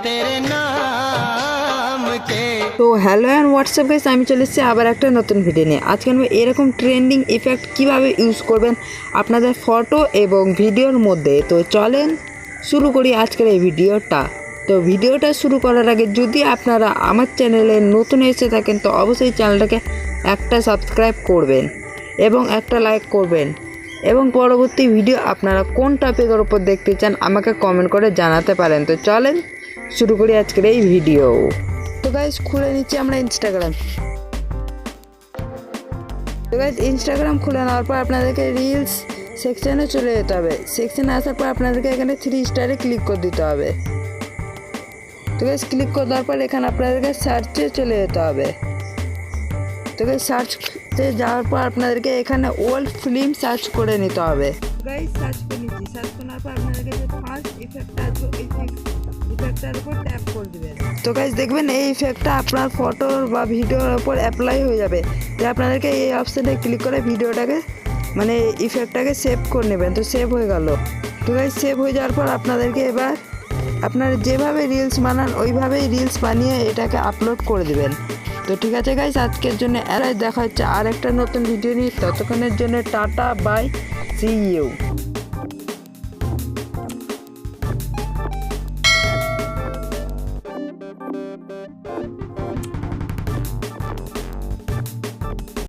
तेरे नाम के। তো হ্যালো অ্যান্ড হোয়াটসঅ্যাপ গাইস, আমি চলে এসেছি আবার একটা নতুন ভিডিও নিয়ে। আজকে আমি এরকম ট্রেন্ডিং ইফেক্ট কিভাবে ইউজ করবেন আপনাদের ফটো এবং ভিডিওর মধ্যে। তো চলেন শুরু করি আজকের এই ভিডিওটা। তো ভিডিওটা শুরু করার আগে যদি আপনারা আমার চ্যানেলে নতুন এসে থাকেন তো অবশ্যই চ্যানেলটাকে একটা সাবস্ক্রাইব করবেন এবং একটা লাইক করবেন, এবং পরবর্তী ভিডিও আপনারা কোন টপিকের উপর দেখতে চান আমাকে কমেন্ট করে জানাতে পারেন। তো চলেন শুরু করি আজকের এই ভিডিও। তো গাইস খুলে নিচ্ছি আমরা ইনস্টাগ্রাম। তো গাইস ইনস্টাগ্রাম খুলে নেওয়ার পর আপনাদেরকে রিলস সেকশনে চলে যেতে হবে। সেকশনে আসার পর আপনাদেরকে এখানে 3 স্টারে ক্লিক করে দিতে হবে। তো গাইস ক্লিক করে দেওয়ার পর এখানে আপনাদেরকে সার্চে চলে যেতে হবে। তো গাইস সার্চে যাওয়ার পর আপনাদেরকে এখানে ওল্ড ফিল্ম সার্চ করে নিতে হবে। গাইস সার্চ করে নিচ্ছি। সার্চ করার পর আপনাদেরকে যে ফার্স্ট ইফেক্টটা আছে এই ইফেক্টটার উপর ট্যাপ করে দিবেন। তো গাইস দেখবেন এই ইফেক্টটা আপনার ফটোর বা ভিডিওর উপর অ্যাপ্লাই হয়ে যাবে। তো আপনাদেরকে এই অপশানে ক্লিক করে ভিডিওটাকে মানে ইফেক্টটাকে সেভ করে নেবেন। তো সেভ হয়ে গেল। তো গাইস সেভ হয়ে যাওয়ার পর আপনাদেরকে এবার আপনারা যেভাবে রিলস বানান ওইভাবেই রিলস বানিয়ে এটাকে আপলোড করে দিবেন। তো ঠিক আছে গাইস, আজকের জন্য এরাই দেখা হচ্ছে আর একটা নতুন ভিডিও নিয়ে। ততক্ষণের জন্য টাটা বাই, সি ইউ।